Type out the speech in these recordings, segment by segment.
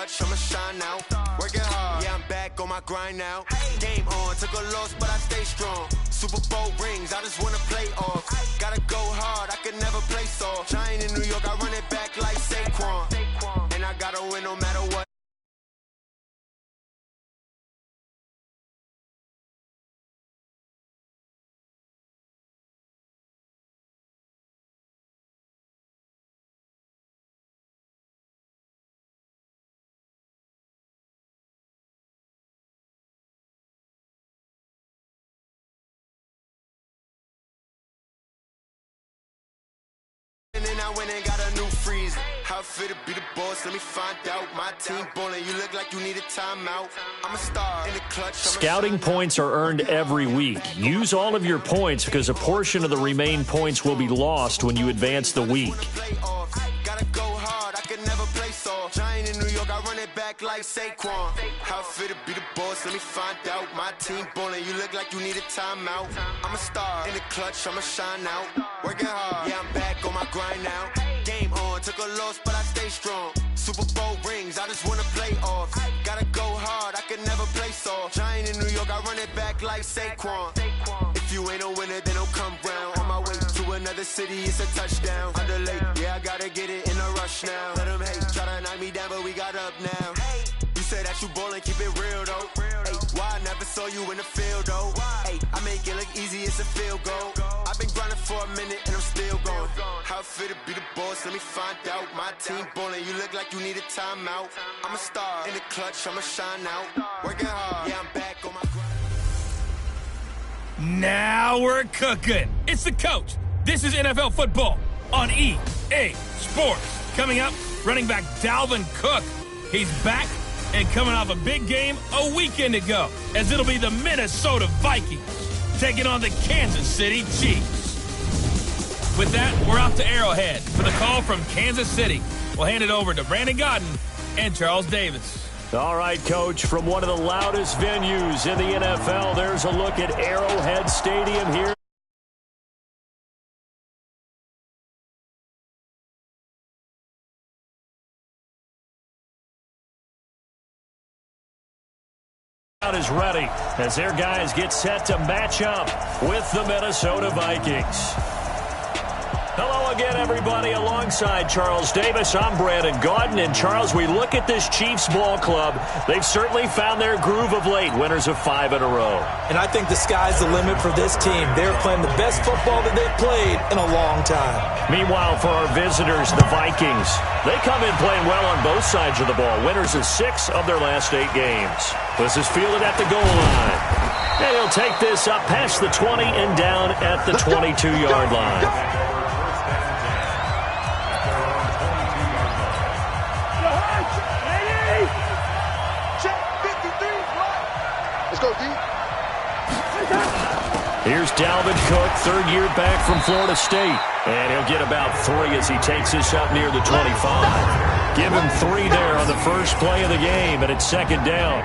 clutch, I'ma shine out. Working hard, yeah, I'm back on my grind now. Game on, took a loss, but I stay strong. Super Bowl rings, I just wanna play off. Gotta go hard, I can never play soft. Giant in New York, I run it back like Saquon. And I gotta win no matter what. And I went and got a new freezer. How it feel to be the boss? Let me find out. My team ballin'. You look like you need a timeout. I'm a star in the clutch. Scouting points are earned every week. Use all of your points because a portion of the remaining points will be lost when you advance the week. Gotta go hard. I can never play soft. Giant in New York, I run it back like Saquon. How it feel to be the boss? Let me find out. My team ballin'. You look like you need a timeout. I'm a star in the clutch. I'ma shine out. Working hard. Yeah, I'm back on my grind now. Game on, took a loss, but I stay strong. Super Bowl rings, I just wanna play off. Gotta go hard, I can never play soft. Giant in New York, I run it back like Saquon. If you ain't a winner, then don't come round. On my way to another city, it's a touchdown. Underlay, yeah, I gotta get it in a rush now. Let them hate, try to knock me down, but we got up now. You say that you ballin', keep it real though. Hey, why I never saw you in the field though? Hey, I make it look easy, it's a field goal. I've been grinding for a minute and I'm still going. How it feel to be the boss? Let me find out. My team ballin', you look like you need a timeout. I'm a star in the clutch, I'ma shine out. Working hard, yeah, I'm back on my grind. Now we're cooking. It's the coach. This is NFL football on EA Sports. Coming up, running back Dalvin Cook. He's back and coming off a big game a weekend ago, as it'll be the Minnesota Vikings taking on the Kansas City Chiefs. With that, we're off to Arrowhead for the call from Kansas City. We'll hand it over to Brandon Godden and Charles Davis. All right, Coach, from one of the loudest venues in the NFL, there's a look at Arrowhead Stadium here. Is ready as their guys get set to match up with the Minnesota Vikings. Hello again, everybody. Alongside Charles Davis, I'm Brandon Gaudin. And Charles, we look at this Chiefs ball club. They've certainly found their groove of late, winners of 5 in a row. And I think the sky's the limit for this team. They're playing the best football that they've played in a long time. Meanwhile, for our visitors, the Vikings, they come in playing well on both sides of the ball. Winners of 6 of their last 8 games. This is fielded at the goal line. And he'll take this up past the 20 and down at the 22-yard line. Here's Dalvin Cook, third year back from Florida State. And he'll get about 3 as he takes this up near the 25. Give him 3 there on the first play of the game, and it's second down.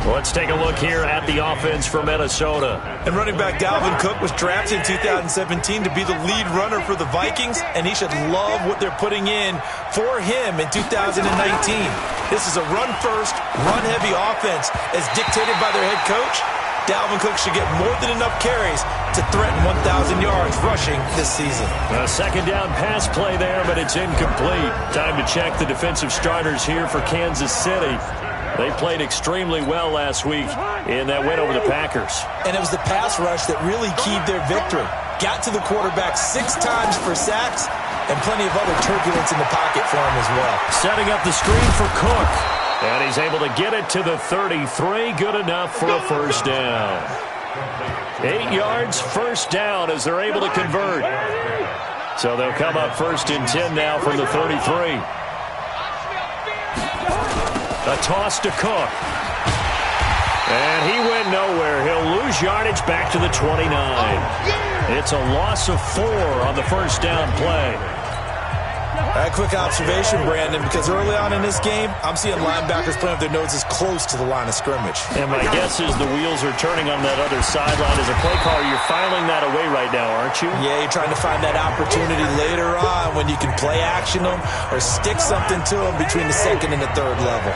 Let's take a look here at the offense for Minnesota. And running back Dalvin Cook was drafted in 2017 to be the lead runner for the Vikings, and he should love what they're putting in for him in 2019. This is a run-first, run-heavy offense as dictated by their head coach. Dalvin Cook should get more than enough carries to threaten 1,000 yards rushing this season. A second down pass play there, but it's incomplete. Time to check the defensive starters here for Kansas City. They played extremely well last week in that win over the Packers. And it was the pass rush that really keyed their victory. Got to the quarterback 6 times for sacks and plenty of other turbulence in the pocket for him as well. Setting up the screen for Cook. And he's able to get it to the 33. Good enough for a first down. 8 yards, first down as they're able to convert. So they'll come up first and 10 now from the 33. A toss to Cook. And he went nowhere. He'll lose yardage back to the 29. It's a loss of 4 on the first down play. A quick observation, Brandon, because early on in this game, I'm seeing linebackers playing with their noses close to the line of scrimmage. And my guess is the wheels are turning on that other sideline. As a play caller, you're filing that away right now, aren't you? Yeah, you're trying to find that opportunity later on when you can play action them or stick something to them between the second and the third level.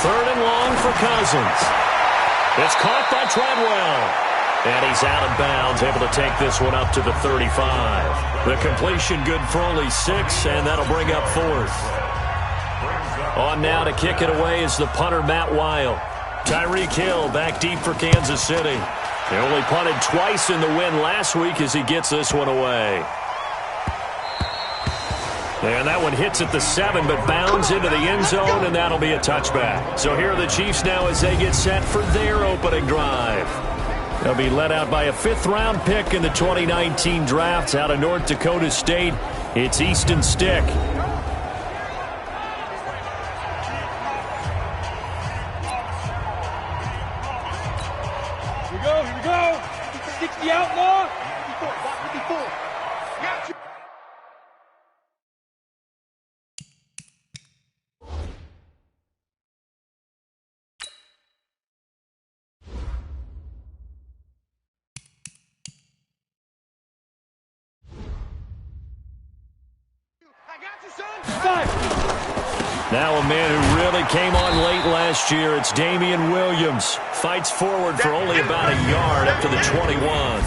Third and long for Cousins. It's caught by Treadwell. And he's out of bounds, able to take this one up to the 35. The completion good for only 6, and that'll bring up 4th. On now to kick it away is the punter, Matt Weil. Tyreek Hill back deep for Kansas City. They only punted twice in the win last week as he gets this one away. And that one hits at the 7, but bounds into the end zone, and that'll be a touchback. So here are the Chiefs now as they get set for their opening drive. They'll be led out by a 5th-round pick in the 2019 draft out of North Dakota State. It's Easton Stick. Here we go. 60 outlaw. 54. Got you. Now a man who really came on late last year, it's Damian Williams. Fights forward for only about a yard up to the 21.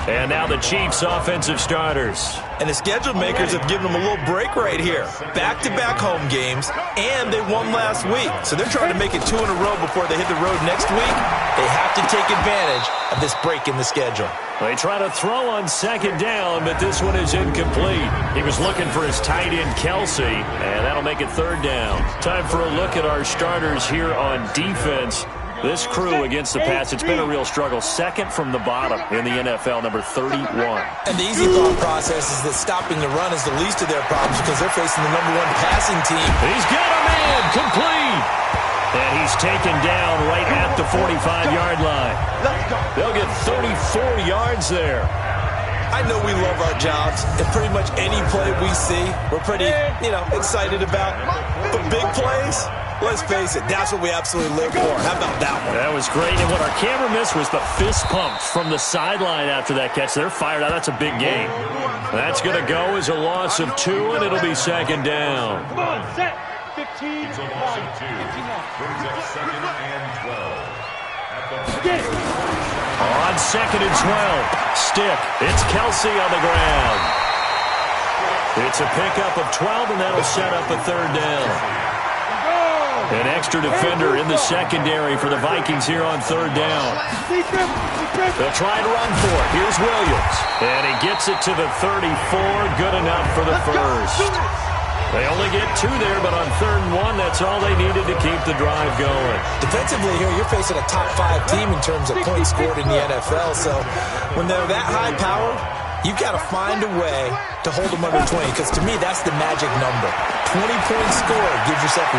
And now the Chiefs' offensive starters. And the schedule makers have given them a little break right here. Back-to-back home games, and they won last week. So they're trying to make it 2 in a row before they hit the road next week. They have to take advantage of this break in the schedule. They try to throw on second down, but this one is incomplete. He was looking for his tight end, Kelsey, and that'll make it 3rd down. Time for a look at our starters here on defense. This crew against the pass, it's been a real struggle. 2nd from the bottom in the NFL, number 31. And the easy thought process is that stopping the run is the least of their problems because they're facing the number 1 passing team. He's got a man, complete. And he's taken down right at the 45-yard line. They'll get 34 yards there. I know we love our jobs, and pretty much any play we see, we're pretty, excited about. But big plays, let's face it, that's what we absolutely live for. How about that one? That was great, and what our camera missed was the fist pump from the sideline after that catch. They're fired out. That's a big game. That's going to go as a loss of 2, and it'll be 2nd down. Come on, set. 15. It's a loss of 2. Brings up 2nd and 12. Get it. On 2nd and 12, Stick. It's Kelsey on the ground. It's a pickup of 12, and that'll set up a 3rd down. An extra defender in the secondary for the Vikings here on 3rd down. They'll try to run for it. Here's Williams. And he gets it to the 34. Good enough for the first. They only get 2 there, but on 3rd and 1, that's all they needed to keep the drive going. Defensively here, you're facing a top 5 team in terms of points scored in the NFL. So when they're that high powered, you've got to find a way to hold them under 20, because to me, that's the magic number. 20 points scored gives yourself you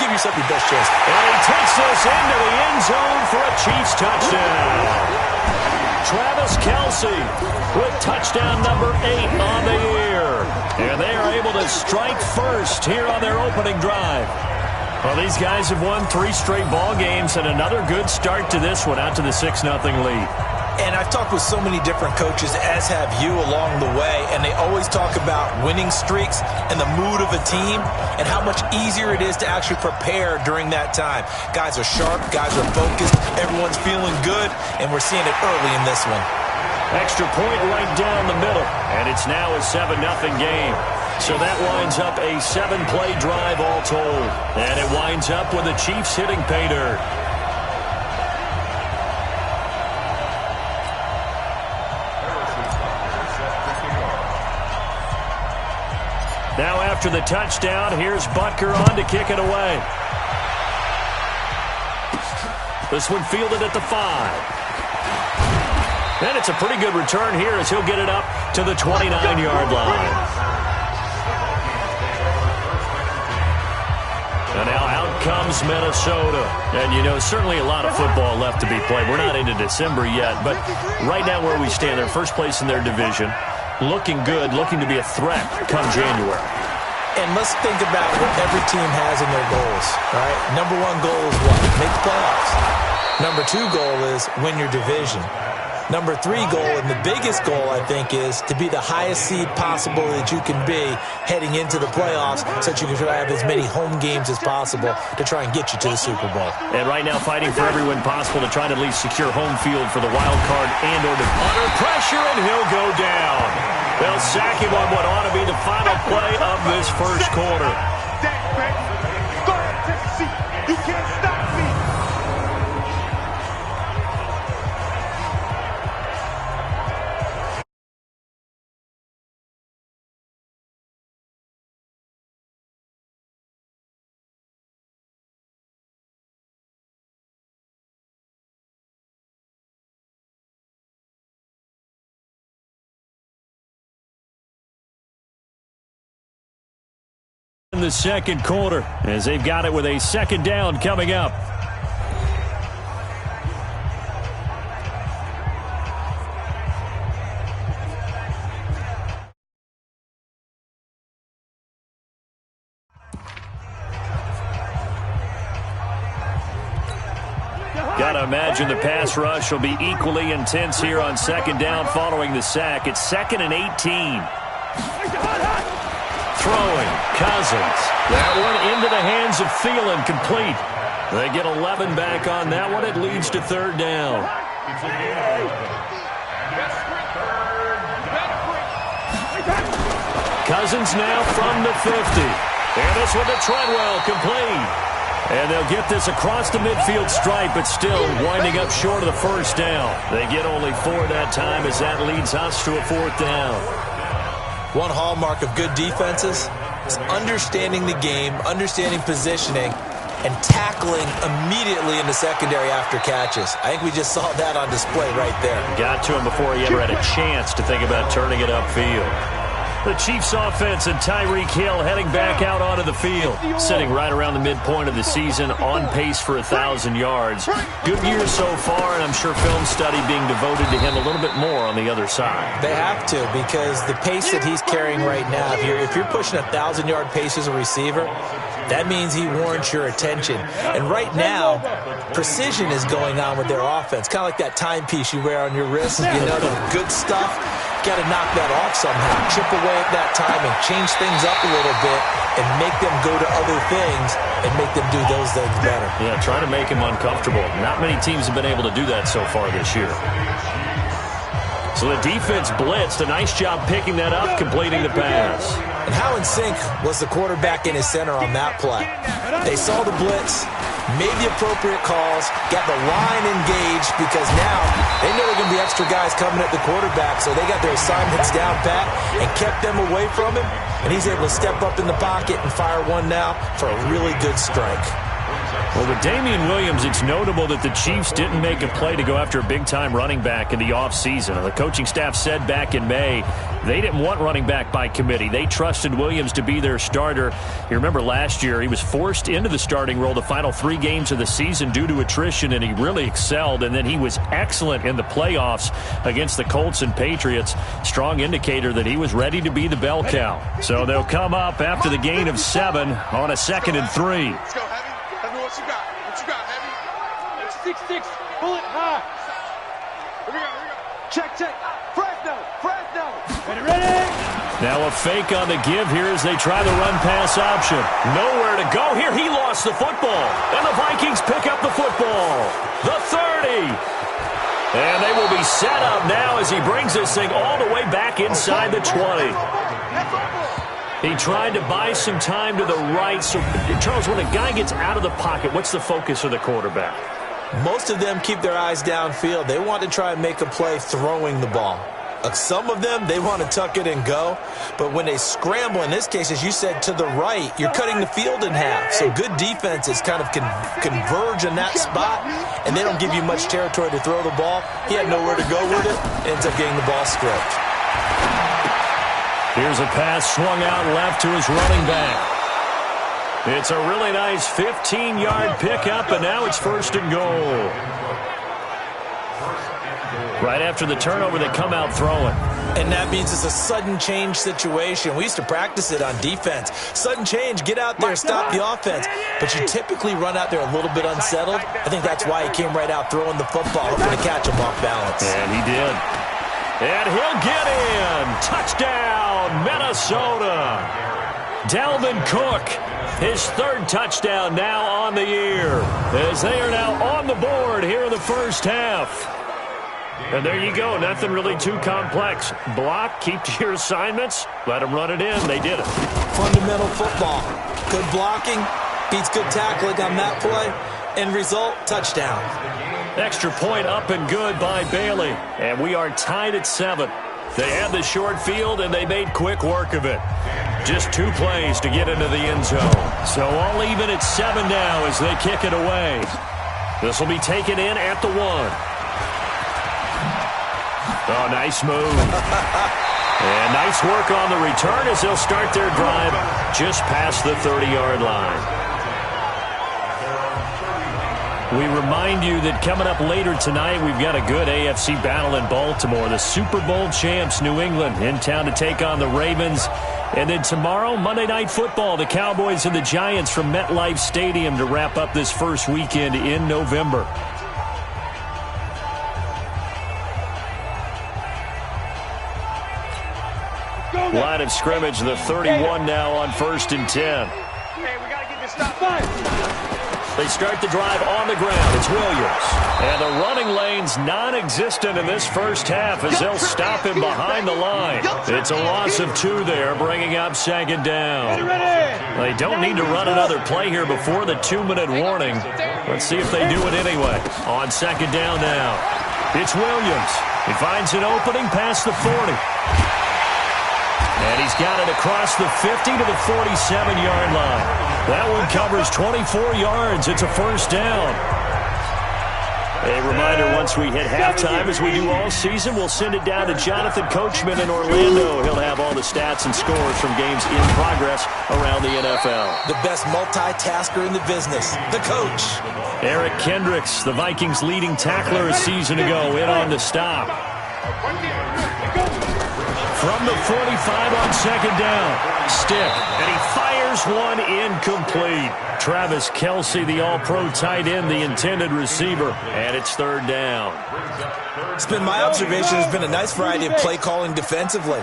give yourself your best chance. And he takes this into the end zone for a Chiefs touchdown. Travis Kelce with touchdown number 8 on the year. And they are able to strike first here on their opening drive. Well, these guys have won 3 straight ball games, and another good start to this one, out to the 6-0 lead. And I've talked with so many different coaches, as have you, along the way, and they always talk about winning streaks and the mood of a team and how much easier it is to actually prepare during that time. Guys are sharp, guys are focused, everyone's feeling good, and we're seeing it early in this one. Extra point right down the middle, and it's now a 7-0 game. So that winds up a 7-play drive all told, and it winds up with the Chiefs hitting pay dirt. Now after the touchdown, here's Butker on to kick it away. This one fielded at the 5. And it's a pretty good return here as he'll get it up to the 29-yard line. And now out comes Minnesota. And, certainly a lot of football left to be played. We're not into December yet, but right now where we stand, they're first place in their division, looking good, looking to be a threat come January. And let's think about what every team has in their goals, all right? Number one goal is what? Make the playoffs. Number two goal is win your division. Number three goal, and the biggest goal, I think, is to be the highest seed possible that you can be heading into the playoffs so that you can try to have as many home games as possible to try and get you to the Super Bowl. And right now fighting for every win possible to try to at least secure home field for the wild card and or under pressure, and he'll go down. They'll sack him on what ought to be the final play of this first quarter. Go ahead, take a seat. You can't stop me. In the second quarter, as they've got it with a second down coming up. Got to imagine the pass rush will be equally intense here on second down following the sack. It's 2nd and 18. Throwing, Cousins. That one into the hands of Thielen, complete. They get 11 back on that one. It leads to third down. Cousins now from the 50. And this one to Treadwell, complete. And they'll get this across the midfield stripe, but still winding up short of the first down. They get only 4 that time as that leads us to a fourth down. One hallmark of good defenses is understanding the game, understanding positioning, and tackling immediately in the secondary after catches. I think we just saw that on display right there. Got to him before he ever had a chance to think about turning it upfield. The Chiefs offense and Tyreek Hill heading back out onto the field. Sitting right around the midpoint of the season, on pace for 1,000 yards. Good year so far, and I'm sure film study being devoted to him a little bit more on the other side. They have to, because the pace that he's carrying right now, if you're pushing 1,000-yard pace as a receiver, that means he warrants your attention. And right now, precision is going on with their offense. Kind of like that timepiece you wear on your wrist. The good stuff. Got to knock that off somehow. Chip away at that time and change things up a little bit and make them go to other things and make them do those things better. Yeah, trying to make him uncomfortable. Not many teams have been able to do that so far this year. So the defense blitzed. A nice job picking that up, completing the pass. And how in sync was the quarterback in his center on that play? They saw the blitz, made the appropriate calls, got the line engaged, because now they know they're going to be extra guys coming at the quarterback, so they got their assignments down pat and kept them away from him, and he's able to step up in the pocket and fire one now for a really good strike. Well, with Damian Williams, it's notable that the Chiefs didn't make a play to go after a big-time running back in the offseason. The coaching staff said back in May they didn't want running back by committee. They trusted Williams to be their starter. You remember last year he was forced into the starting role the final 3 games of the season due to attrition, and he really excelled. And then he was excellent in the playoffs against the Colts and Patriots. Strong indicator that he was ready to be the bell cow. So they'll come up after the gain of 7 on a 2nd and 3. Let's go, Heavy. Tell me what you got. What you got, Heavy? 6-6. Pull it high. Here we go. Check. Fresno. Ready? Now a fake on the give here as they try the run-pass option. Nowhere to go here. He lost the football. And the Vikings pick up the football. The 30. And they will be set up now as he brings this thing all the way back inside the 20. He tried to buy some time to the right. So, Charles, when a guy gets out of the pocket, what's the focus of the quarterback? Most of them keep their eyes downfield. They want to try and make a play throwing the ball. Some of them, they want to tuck it and go. But when they scramble, in this case, as you said, to the right, you're cutting the field in half. So good defenses kind of converge in that spot, and they don't give you much territory to throw the ball. He had nowhere to go with it. Ends up getting the ball stripped. Here's a pass swung out left to his running back. It's a really nice 15-yard pickup, and now it's 1st and goal. Right after the turnover, they come out throwing. And that means it's a sudden change situation. We used to practice it on defense. Sudden change, get out there, stop the offense. But you typically run out there a little bit unsettled. I think that's why he came right out throwing the football, hoping to catch him off balance. And he did. And he'll get in. Touchdown, Minnesota. Dalvin Cook, his 3rd touchdown now on the year, as they are now on the board here in the first half. And there you go. Nothing really too complex. Block, keep to your assignments, let them run it in. They did it. Fundamental football. Good blocking beats good tackling on that play. End result, touchdown. Extra point up and good by Bailey. And we are tied at 7. They had the short field, and they made quick work of it. Just 2 plays to get into the end zone. So all even at 7 now as they kick it away. This will be taken in at the 1. Oh, nice move. And nice work on the return as they'll start their drive just past the 30-yard line. We remind you that coming up later tonight, we've got a good AFC battle in Baltimore. The Super Bowl champs, New England, in town to take on the Ravens. And then tomorrow, Monday Night Football, the Cowboys and the Giants from MetLife Stadium to wrap up this first weekend in November. Line of scrimmage, the 31 now on 1st and 10. Hey, we got to get this stop. They start the drive on the ground. It's Williams. And the running lane's non-existent in this first half as they'll stop him behind the line. It's a loss of 2 there, bringing up 2nd down. They don't need to run another play here before the 2-minute warning. Let's see if they do it anyway. On 2nd down now. It's Williams. He finds an opening past the 40. And he's got it across the 50 to the 47-yard line. That one covers 24 yards. It's a 1st down. A reminder, once we hit halftime, as we do all season, we'll send it down to Jonathan Coachman in Orlando. He'll have all the stats and scores from games in progress around the NFL. The best multitasker in the business, the coach. Eric Kendricks, the Vikings' leading tackler a season ago, in on the stop. From the 45 on 2nd down. Stick. And he fires one incomplete. Travis Kelce, the all-pro tight end, the intended receiver. And it's 3rd down. It's been my observation there's been a nice variety of play calling defensively.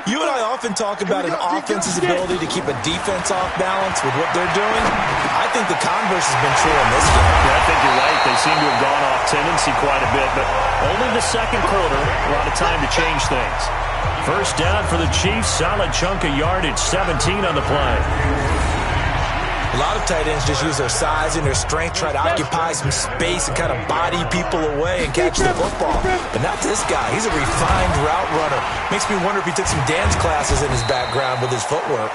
You and I often talk about an offense's ability to keep a defense off balance with what they're doing. I think the converse has been true in this game. Yeah, I think you're right. They seem to have gone off tendency quite a bit, but only the 2nd quarter, a lot of time to change things. 1st down for the Chiefs. Solid chunk of yardage, 17 on the play. A lot of tight ends just use their size and their strength, try to occupy some space and kind of body people away and catch the football. But not this guy. He's a refined route runner. Makes me wonder if he took some dance classes in his background with his footwork.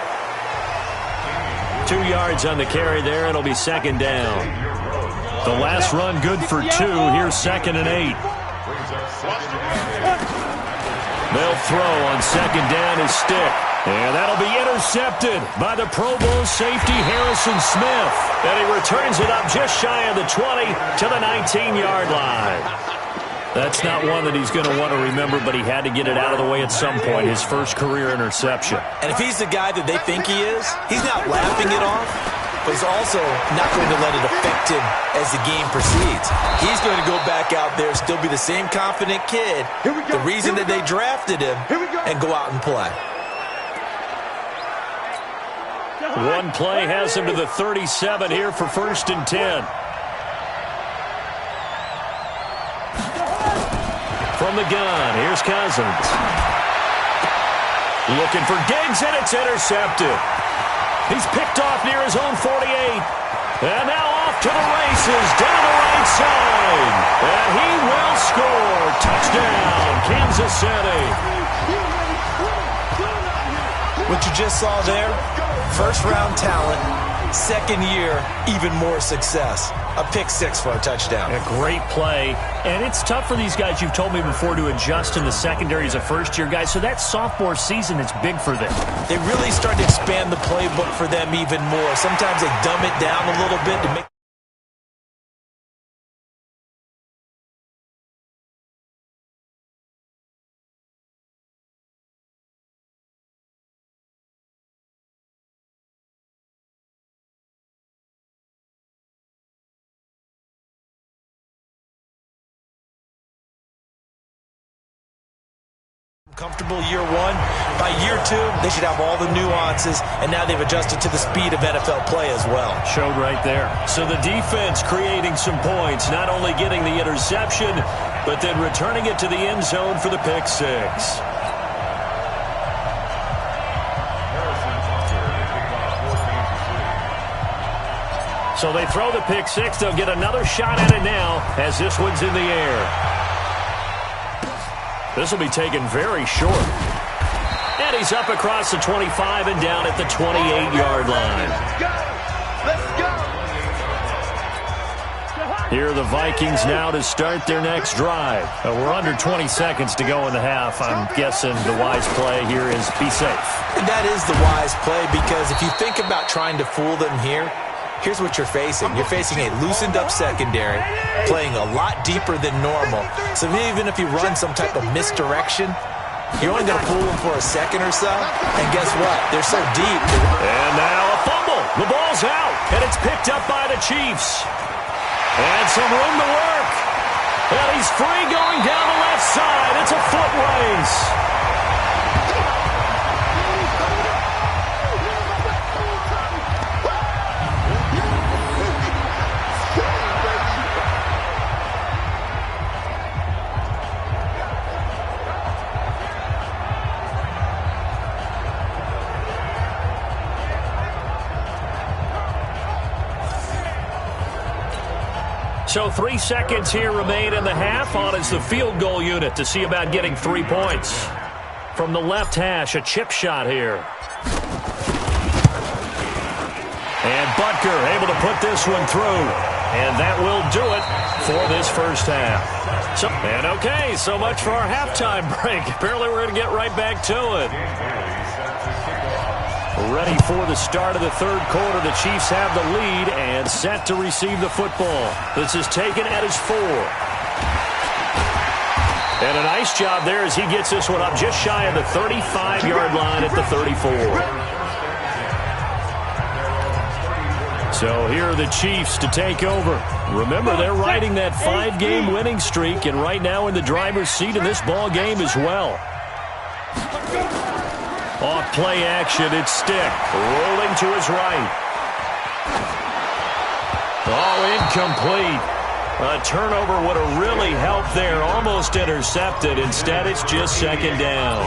2 yards on the carry there. It'll be 2nd down. The last run good for 2. Here's 2nd and 8. They'll throw on 2nd down his Stick. And that'll be intercepted by the Pro Bowl safety Harrison Smith. And he returns it up just shy of the 20 to the 19-yard line. That's not one that he's going to want to remember, but he had to get it out of the way at some point, his first career interception. And if he's the guy that they think he is, he's not laughing it off, but he's also not going to let it affect him as the game proceeds. He's going to go back out there, still be the same confident kid, the reason that they drafted him, and go out and play. One play has him to the 37 here for 1st and 10. From the gun, here's Cousins. Looking for Diggs, and it's intercepted. He's picked off near his own 48. And now off to the races, down the right side. And he will score. Touchdown, Kansas City. What you just saw there, first-round talent, Second year, even more success. A pick six for a touchdown. A great play. And it's tough for these guys, you've told me before, to adjust in the secondary as a first-year guy. So that sophomore season is big for them. They really start to expand the playbook for them even more. Sometimes they dumb it down a little bit to make comfortable year one. By year two, they should have all the nuances, and now they've adjusted to the speed of NFL play as well. Showed right there. So the defense creating some points, not only getting the interception, but then returning it to the end zone for the pick six. So they throw the pick six. They'll get another shot at it now as this one's in the air. This will be taken very short. And he's up across the 25 and down at the 28-yard line. Let's go! Here are the Vikings now to start their next drive. We're under 20 seconds to go in the half. I'm guessing the wise play here is be safe. That is the wise play, because if you think about trying to fool them here, here's what you're facing. You're facing a loosened-up secondary, playing a lot deeper than normal. So even if you run some type of misdirection, you're only going to fool them for a second or so. And guess what? They're so deep. And now a fumble. The ball's out, and it's picked up by the Chiefs. And some room to work. And he's free going down the left side. It's a foot race. So 3 seconds here remain in the half. On is the field goal unit to see about getting 3 points. From the left hash, a chip shot here. And Butker able to put this one through. And that will do it for this first half. So much for our halftime break. Apparently we're going to get right back to it. Ready for the start of the third quarter. The Chiefs have the lead and set to receive the football. This is taken at his 4. And a nice job there as he gets this one up just shy of the 35-yard line at the 34. So here are the Chiefs to take over. Remember, they're riding that 5-game winning streak, and right now in the driver's seat in this ball game as well. Off play action, it's Stick. Rolling to his right. Oh, incomplete. A turnover would have really helped there. Almost intercepted. Instead, it's just second down.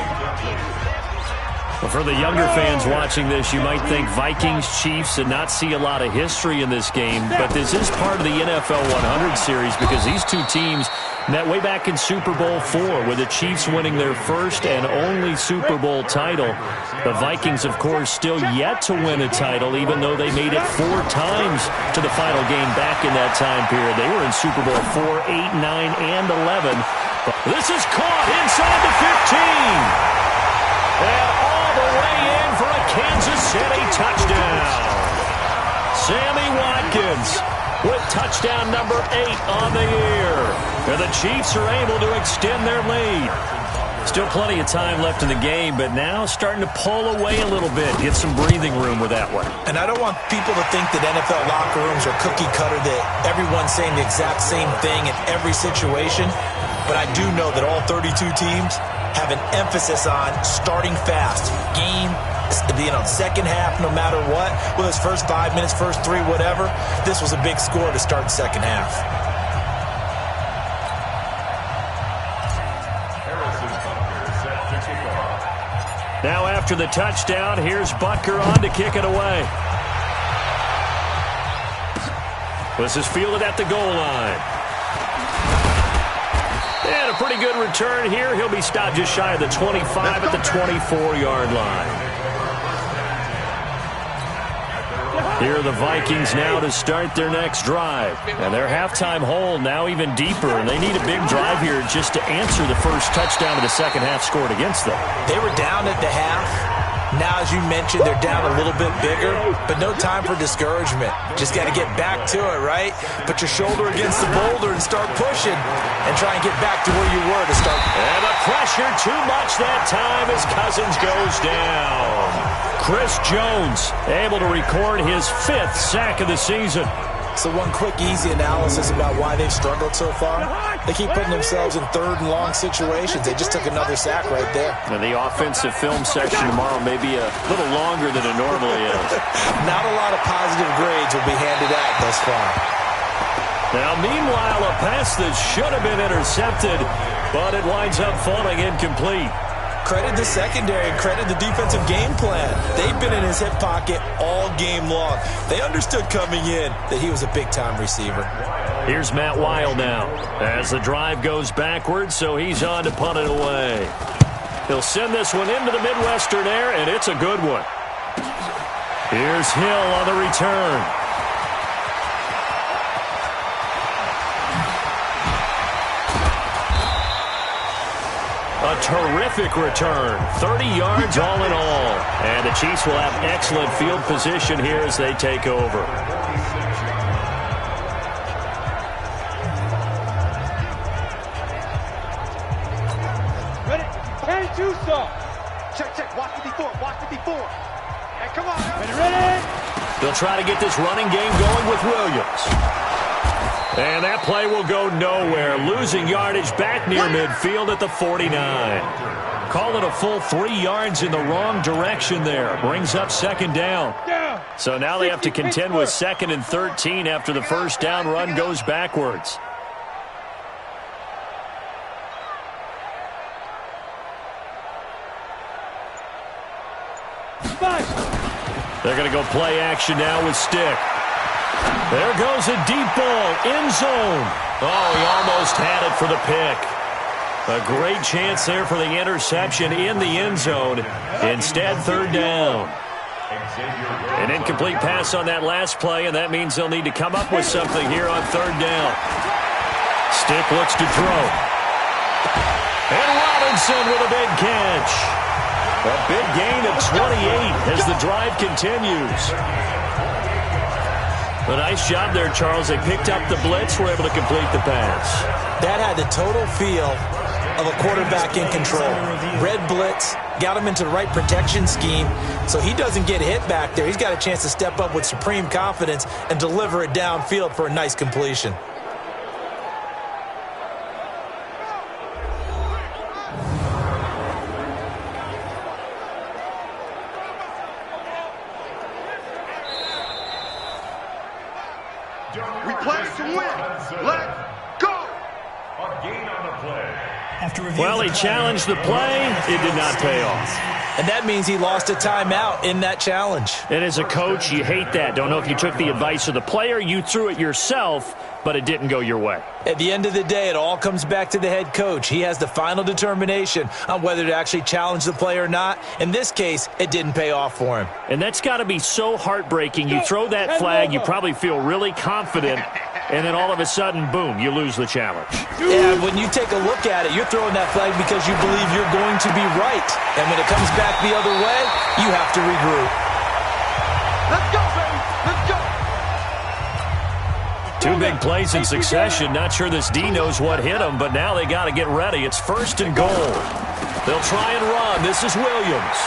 Well, for the younger fans watching this, you might think Vikings, Chiefs, and not see a lot of history in this game. But this is part of the NFL 100 series because these two teams met way back in Super Bowl IV with the Chiefs winning their first and only Super Bowl title. The Vikings, of course, still yet to win a title, even though they made it 4 times to the final game back in that time period. They were in Super Bowl 4, 8, 9, and 11. This is caught inside the 15. And all the way in for a Kansas City touchdown. Sammy Watkins with touchdown number 8 on the year. And the Chiefs are able to extend their lead. Still plenty of time left in the game, but now starting to pull away a little bit. Get some breathing room with that one. And I don't want people to think that NFL locker rooms are cookie cutter, that everyone's saying the exact same thing in every situation. But I do know that all 32 teams have an emphasis on starting fast. Game, second half, no matter what. Whether it's first 5 minutes, first 3, whatever. This was a big score to start the second half. Now after the touchdown, here's Butker on to kick it away. This is fielded at the goal line. And a pretty good return here. He'll be stopped just shy of the 25 at the 24-yard line. Here are the Vikings now to start their next drive. And their halftime hole now even deeper, and they need a big drive here just to answer the first touchdown of the second half scored against them. They were down at the half. Now, as you mentioned, they're down a little bit bigger, but no time for discouragement. Just got to get back to it, right? Put your shoulder against the boulder and start pushing and try and get back to where you were to start. And the pressure too much that time as Cousins goes down. Chris Jones able to record his 5th sack of the season. So one quick, easy analysis about why they've struggled so far. They keep putting themselves in 3rd and long situations. They just took another sack right there. And the offensive film session tomorrow may be a little longer than it normally is. Not a lot of positive grades will be handed out thus far. Now, meanwhile, a pass that should have been intercepted, but it winds up falling incomplete. Credit the secondary and credit the defensive game plan. They've been in his hip pocket all game long. They understood coming in that he was a big-time receiver. Here's Matt Weil now as the drive goes backwards, so he's on to punt it away. He'll send this one into the Midwestern air, and it's a good one. Here's Hill on the return. A terrific return. 30 yards all in all. And the Chiefs will have excellent field position here as they take over. Ready? Hey, Tucson. Check. Watch the before. Hey, come on. Ready? They'll try to get this running game going with Williams. And that play will go nowhere. Losing yardage back near midfield at the 49. Call it a full 3 yards in the wrong direction there. Brings up 2nd down. So now they have to contend with 2nd and 13 after the first down run goes backwards. They're going to go play action now with Stick. There goes a deep ball, end zone. Oh, he almost had it for the pick. A great chance there for the interception in the end zone. Instead, 3rd down. An incomplete pass on that last play, and that means they'll need to come up with something here on 3rd down. Stick looks to throw. And Robinson with a big catch. A big gain of 28 as the drive continues. A nice job there, Charles. They picked up the blitz, were able to complete the pass. That had the total feel of a quarterback in control. Red blitz, got him into the right protection scheme, so he doesn't get hit back there. He's got a chance to step up with supreme confidence and deliver it downfield for a nice completion. We play to win. Let's go. A gain on the play. Well, he challenged the play. It did not pay off. And that means he lost a timeout in that challenge. And as a coach, you hate that. Don't know if you took the advice of the player. You threw it yourself, but it didn't go your way. At the end of the day, it all comes back to the head coach. He has the final determination on whether to actually challenge the play or not. In this case, it didn't pay off for him. And that's got to be so heartbreaking. You throw that flag, you probably feel really confident, and then all of a sudden, boom, you lose the challenge. Yeah, when you take a look at it, you're throwing that flag because you believe you're going to be right. And when it comes back the other way, you have to regroup. Let's go, baby. Let's go. 2 big plays in succession. Not sure this D knows what hit him, but now they got to get ready. It's 1st and goal. They'll try and run. This is Williams.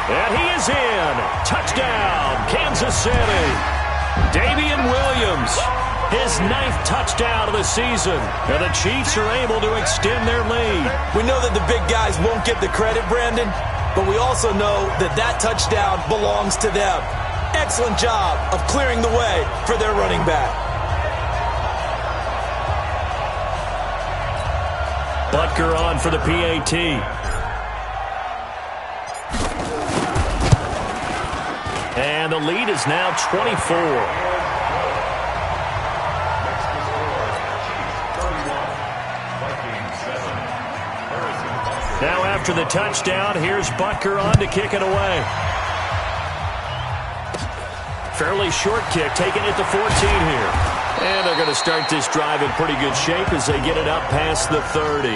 And he is in. Touchdown, Kansas City. Damian Williams, his 9th touchdown of the season. And the Chiefs are able to extend their lead. We know that the big guys won't get the credit, Brandon, but we also know that that touchdown belongs to them. Excellent job of clearing the way for their running back. Butker on for the PAT. And the lead is now 24. Now after the touchdown, here's Butker on to kick it away. Fairly short kick, taking it to 14 here. And they're going to start this drive in pretty good shape as they get it up past the 30.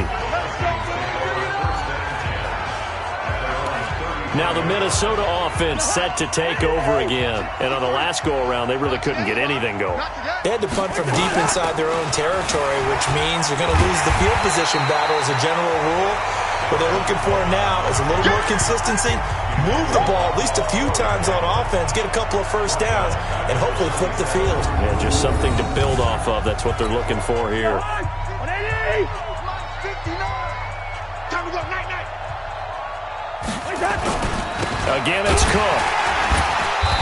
Now the Minnesota offense set to take over again. And on the last go-around, they really couldn't get anything going. They had to punt from deep inside their own territory, which means you're going to lose the field position battle as a general rule. What they're looking for now is a little more consistency, move the ball at least a few times on offense, get a couple of first downs, and hopefully flip the field. Yeah, just something to build off of. That's what they're looking for here. 180! 59! Time to go, night-night! Again, it's Cook.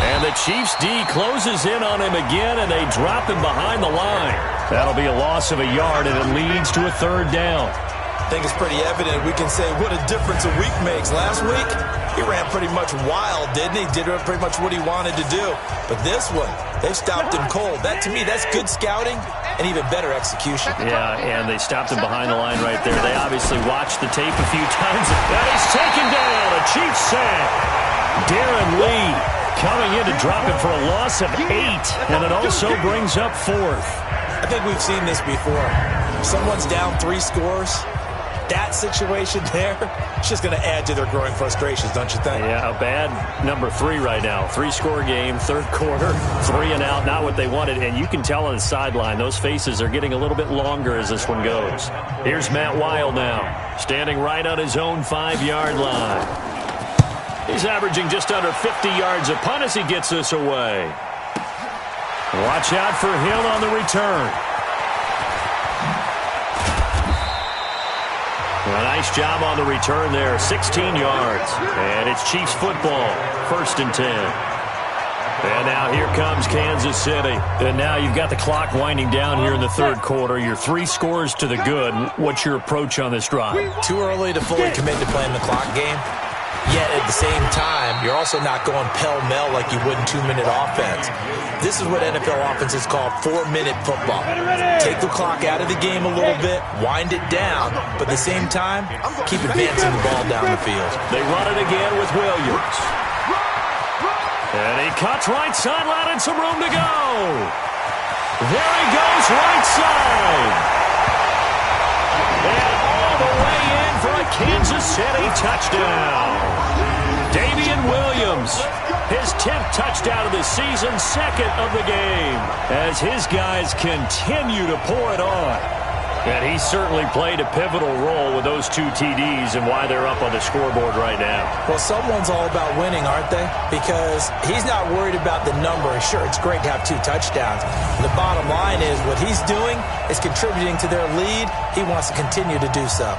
And the Chiefs' D closes in on him again, and they drop him behind the line. That'll be a loss of a yard, and it leads to a third down. I think it's pretty evident. We can say what a difference a week makes. Last week, he ran pretty much wild, didn't he? Did pretty much what he wanted to do. But this one, they stopped him cold. That, to me, that's good scouting and even better execution. Yeah, and they stopped him behind the line right there. They obviously watched the tape a few times. And he's taken down. A Chiefs sack. Darren Lee coming in to drop him for a loss of 8. And it also brings up 4th. I think we've seen this before. Someone's down 3 scores. That situation there, it's just going to add to their growing frustrations, don't you think? Yeah, a bad number 3 right now. 3-score game, third quarter, 3 and out, not what they wanted. And you can tell on the sideline, those faces are getting a little bit longer as this one goes. Here's Matt Weil now, standing right on his own 5-yard line. He's averaging just under 50 yards a punt as he gets this away. Watch out for Hill on the return. A nice job on the return there, 16 yards. And it's Chiefs football, 1st and 10. And now here comes Kansas City. And now you've got the clock winding down here in the third quarter. You're 3 scores to the good. What's your approach on this drive? Too early to fully commit to playing the clock game. Yet at the same time, you're also not going pell-mell like you would in 2-minute offense. This is what NFL offenses call 4-minute football. Take the clock out of the game a little bit, wind it down, but at the same time, keep advancing the ball down the field. They run it again with Williams. And he cuts right sideline and some room to go. There he goes, right side. And all the way in for a Kansas City touchdown. Damian Williams, his 10th touchdown of the season, 2nd of the game, as his guys continue to pour it on. And he certainly played a pivotal role with those 2 TDs and why they're up on the scoreboard right now. Well, someone's all about winning, aren't they? Because he's not worried about the number. Sure, it's great to have 2 touchdowns. The bottom line is what he's doing is contributing to their lead. He wants to continue to do so.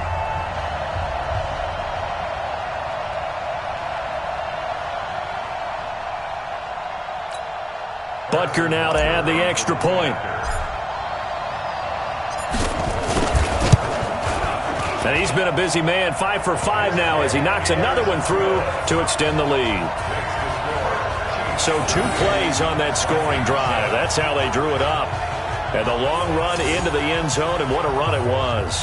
Butker now to add the extra point. And he's been a busy man, 5 for 5 now as he knocks another one through to extend the lead. So 2 plays on that scoring drive. That's how they drew it up. And the long run into the end zone, and what a run it was.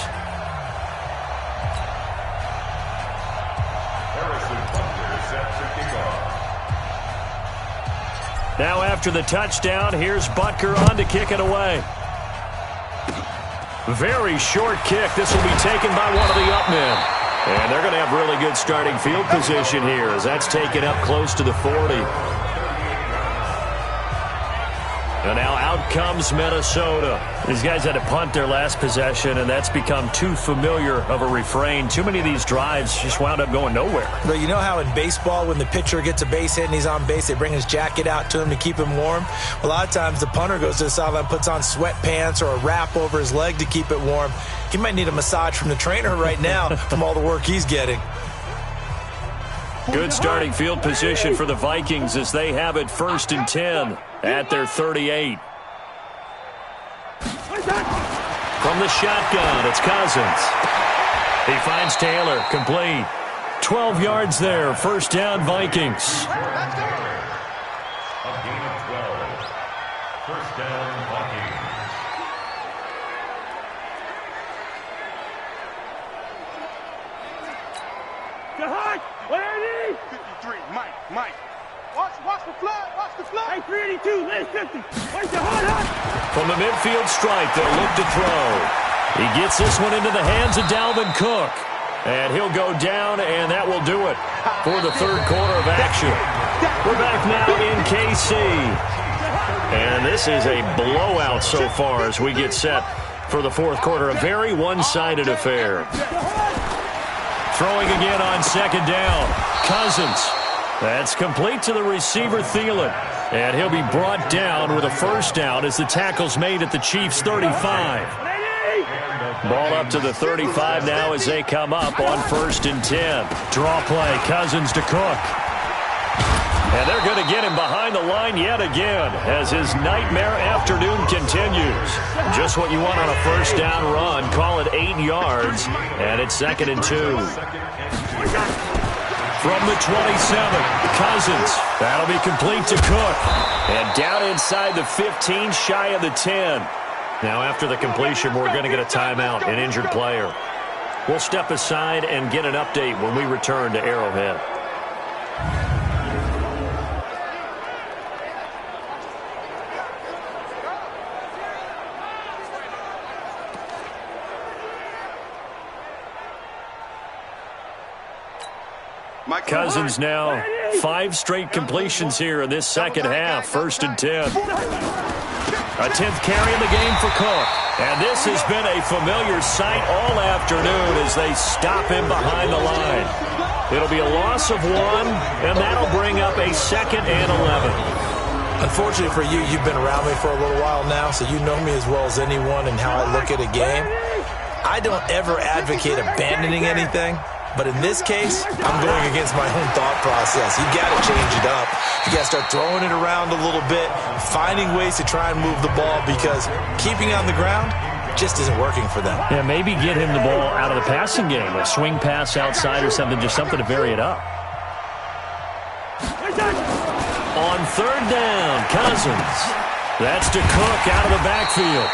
Now after the touchdown, here's Butker on to kick it away. Very short kick. This will be taken by one of the up men. And they're going to have really good starting field position here as that's taken up close to the 40. And now out comes Minnesota. These guys had to punt their last possession, and that's become too familiar of a refrain. Too many of these drives just wound up going nowhere. But you know how in baseball, when the pitcher gets a base hit and he's on base, they bring his jacket out to him to keep him warm? A lot of times the punter goes to the sideline, puts on sweatpants or a wrap over his leg to keep it warm. He might need a massage from the trainer right now from all the work he's getting. Good starting field position for the Vikings as they have it 1st and 10 at their 38. From the shotgun, it's Cousins. He finds Taylor, complete. 12 yards there, 1st down Vikings. A gain of 12. 1st down Vikings. Get high! 180! 53, Mike. Watch the flag. Watch the flag. Hey, 382, lane 50. Where's the hard? From the midfield stripe, they'll look to throw. He gets this one into the hands of Dalvin Cook. And he'll go down, and that will do it for the third quarter of action. We're back now in KC. And this is a blowout so far as we get set for the fourth quarter. A very one-sided affair. Throwing again on second down. Cousins. That's complete to the receiver, Thielen. And he'll be brought down with a first down as the tackle's made at the Chiefs' 35. Ball up to the 35 now as they come up on 1st and 10. Draw play, Cousins to Cook. And they're going to get him behind the line yet again as his nightmare afternoon continues. Just what you want on a first down run. Call it 8 yards, and it's 2nd and 2. From the 27, Cousins. That'll be complete to Cook. And down inside the 15, shy of the 10. Now after the completion, we're going to get a timeout, an injured player. We'll step aside and get an update when we return to Arrowhead. Cousins now 5 straight completions here in this second half. 1st and 10. A 10th carry in the game for Cook. And this has been a familiar sight all afternoon as they stop him behind the line. It'll be a loss of 1, and that'll bring up a 2nd and 11. Unfortunately for you, you've been around me for a little while now, so you know me as well as anyone and how I look at a game. I don't ever advocate abandoning anything. But in this case, I'm going against my own thought process. You got to change it up. You got to start throwing it around a little bit, finding ways to try and move the ball because keeping on the ground just isn't working for them. Yeah, maybe get him the ball out of the passing game, a swing pass outside or something, just something to vary it up. On 3rd down, Cousins. That's to Cook out of the backfield.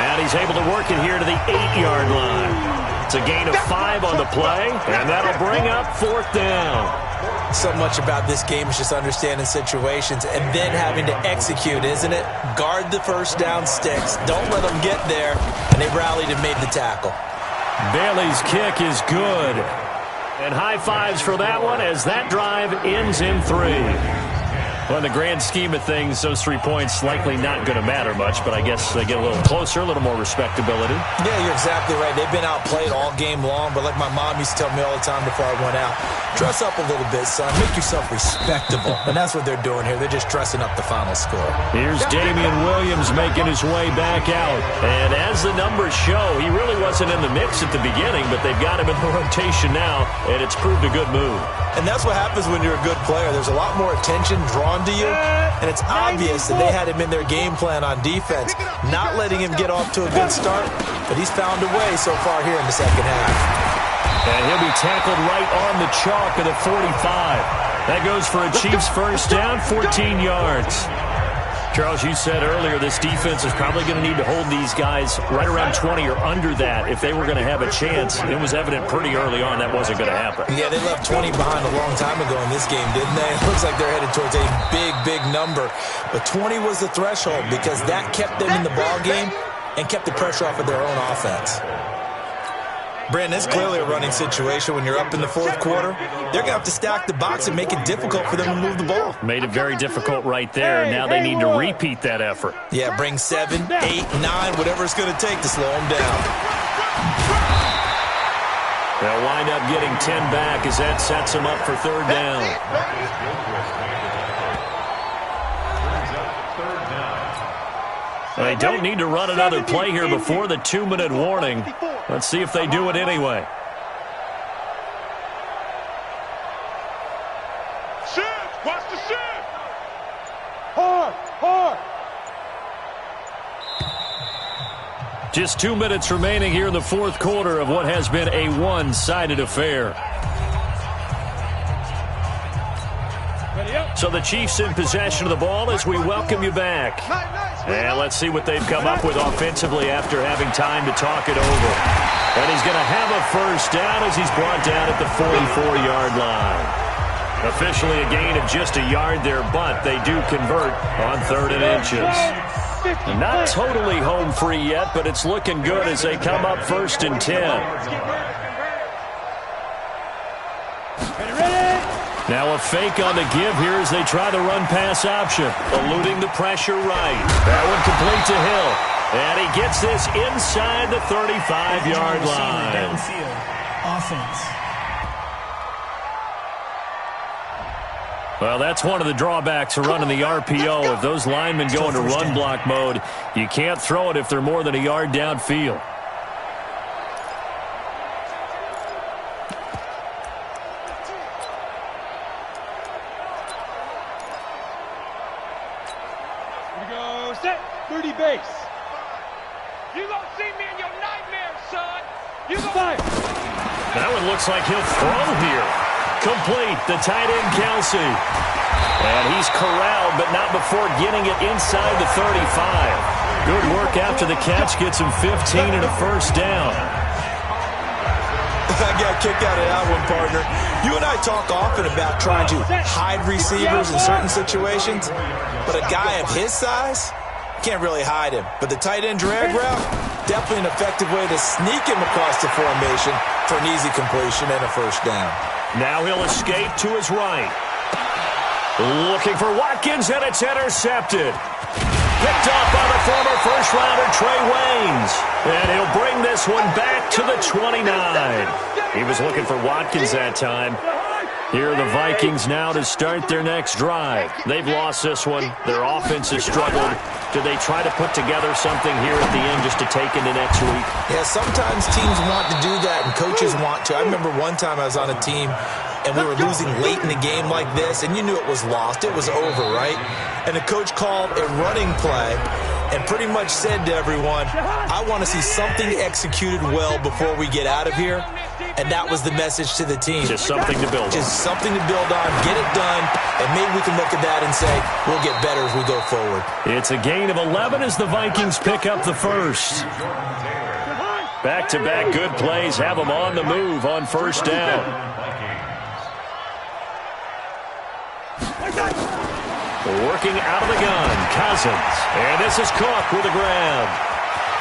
And he's able to work it here to the 8-yard line. It's a gain of 5 on the play, and that'll bring up 4th down. So much about this game is just understanding situations and then having to execute, isn't it? Guard the first down sticks. Don't let them get there. And they rallied and made the tackle. Bailey's kick is good. And high fives for that one as that drive ends in 3. Well, in the grand scheme of things, those 3 points likely not going to matter much, but I guess they get a little closer, a little more respectability. Yeah, you're exactly right. They've been outplayed all game long, but like my mom used to tell me all the time before I went out, dress up a little bit, son. Make yourself respectable. And that's what they're doing here. They're just dressing up the final score. Here's Damian Williams making his way back out. And as the numbers show, he really wasn't in the mix at the beginning, but they've got him in the rotation now, and it's proved a good move. And that's what happens when you're a good player. There's a lot more attention drawn to you, and it's obvious that they had him in their game plan on defense, not letting him get off to a good start, but he's found a way so far here in the second half. And he'll be tackled right on the chalk of the 45. That goes for a Chiefs first down, 14 yards. Charles, you said earlier this defense is probably going to need to hold these guys right around 20 or under that if they were going to have a chance. It was evident pretty early on that wasn't going to happen. Yeah, they left 20 behind a long time ago in this game, didn't they? It looks like they're headed towards a big, big number. But 20 was the threshold because that kept them in the ball game and kept the pressure off of their own offense. Brandon, it's clearly a running situation when you're up in the fourth quarter. They're going to have to stack the box and make it difficult for them to move the ball. Made it very difficult right there. Now they need to repeat that effort. Yeah, bring 7, 8, 9, whatever it's going to take to slow them down. They'll wind up getting 10 back as that sets them up for 3rd down. They don't need to run another play here before the 2-minute warning. Let's see if they do it anyway. Shift! Watch the shift! Hard! Hard! Just 2 minutes remaining here in the fourth quarter of what has been a one-sided affair. So the Chiefs in possession of the ball as we welcome you back. And let's see what they've come up with offensively after having time to talk it over. And he's going to have a first down as he's brought down at the 44-yard line. Officially a gain of just a yard there, but they do convert on 3rd and inches. Not totally home free yet, but it's looking good as they come up 1st and 10. Now a fake on the give here as they try the run-pass option. Eluding the pressure right. That one complete to Hill. And he gets this inside the 35-yard line. Downfield offense. Well, that's one of the drawbacks of running the RPO. If those linemen go into run block mode, you can't throw it if they're more than a yard downfield. Here we go, set, 30 base. You gonna see me in your nightmares, son. You gonna fire. That one looks like he'll throw here. Complete, the tight end, Kelsey. And he's corralled, but not before getting it inside the 35. Good work after the catch. Gets him 15 and a first down. I got kicked out of that one, partner. You and I talk often about trying to hide receivers in certain situations, but a guy of his size, can't really hide him. But the tight end drag route, definitely an effective way to sneak him across the formation for an easy completion and a first down. Now he'll escape to his right. Looking for Watkins, and it's intercepted. Picked off by the former first-rounder Trey Waynes. And he'll bring this one back to the 29. He was looking for Watkins that time. Here are the Vikings now to start their next drive. They've lost this one. Their offense has struggled. Do they try to put together something here at the end just to take into next week? Yeah, sometimes teams want to do that and coaches want to. I remember one time I was on a team and we were losing late in the game like this, and you knew it was lost. It was over, right? And the coach called a running play and pretty much said to everyone, I want to see something executed well before we get out of here. And that was the message to the team. Just something to build on. Just something to build on, get it done, and maybe we can look at that and say, we'll get better as we go forward. It's a gain of 11 as the Vikings pick up the first. Back-to-back good plays have them on the move on first down. Working out of the gun, Cousins. And this is Cook with a grab.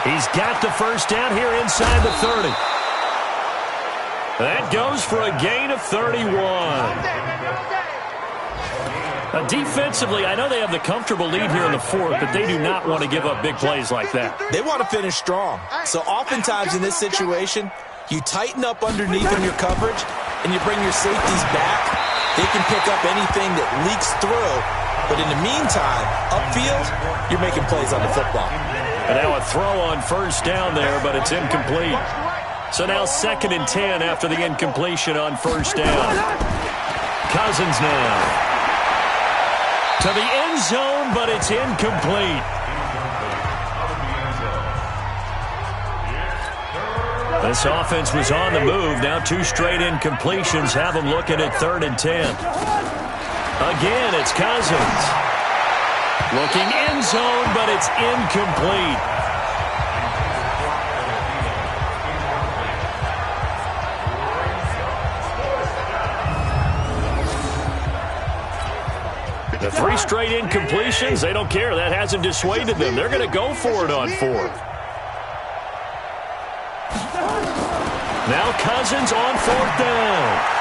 He's got the first down here inside the 30. That goes for a gain of 31. Defensively, I know they have the comfortable lead here in the fourth, but they do not want to give up big plays like that. They want to finish strong. So oftentimes in this situation, you tighten up underneath in your coverage, and you bring your safeties back. They can pick up anything that leaks through. But in the meantime, upfield, you're making plays on the football. And now a throw on first down there, but it's incomplete. So now 2nd and 10 after the incompletion on first down. Cousins now to the end zone, but it's incomplete. This offense was on the move. Now 2 straight incompletions have them looking at 3rd and 10. Again, it's Cousins. Looking end zone, but it's incomplete. The 3 straight incompletions, they don't care. That hasn't dissuaded them. They're going to go for it on 4th. Now Cousins on 4th down.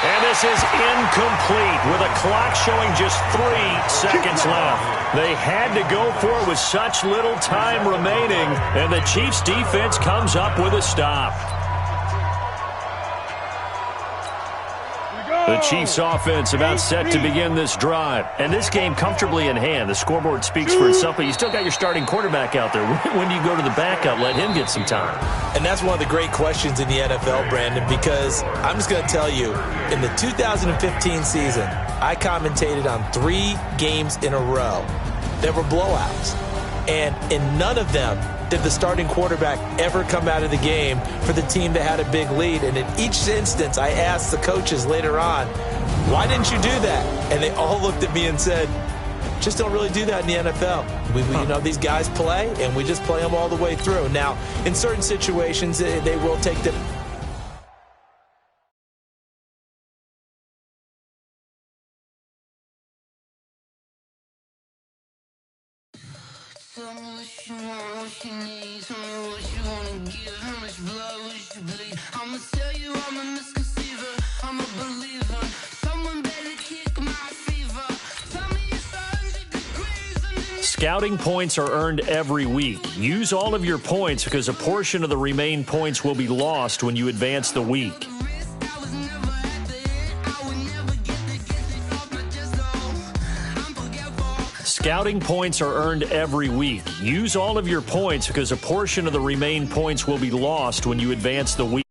And this is incomplete with a clock showing just 3 seconds left. They had to go for it with such little time remaining, and the Chiefs defense comes up with a stop. The Chiefs offense about set to begin this drive. And this game comfortably in hand. The scoreboard speaks for itself, but you still got your starting quarterback out there. When do you go to the backup? Let him get some time. And that's one of the great questions in the NFL, Brandon, because I'm just going to tell you, in the 2015 season, I commentated on 3 games in a row that were blowouts. And in none of them did the starting quarterback ever come out of the game for the team that had a big lead. And in each instance, I asked the coaches later on, why didn't you do that? And they all looked at me and said, just don't really do that in the NFL. You know, these guys play, and we just play them all the way through. Now, in certain situations, they will take the Tell me what you want, what you need. Tell me what you wanna give. How much blood would you bleed? I'ma tell you I'm a misconceiver. I'm a believer. Someone better kick my fever. Tell me it's 100 degrees and Scouting points are earned every week. Use all of your points because a portion of the remaining points will be lost when you advance the week. Scouting points are earned every week. Use all of your points because a portion of the remaining points will be lost when you advance the week.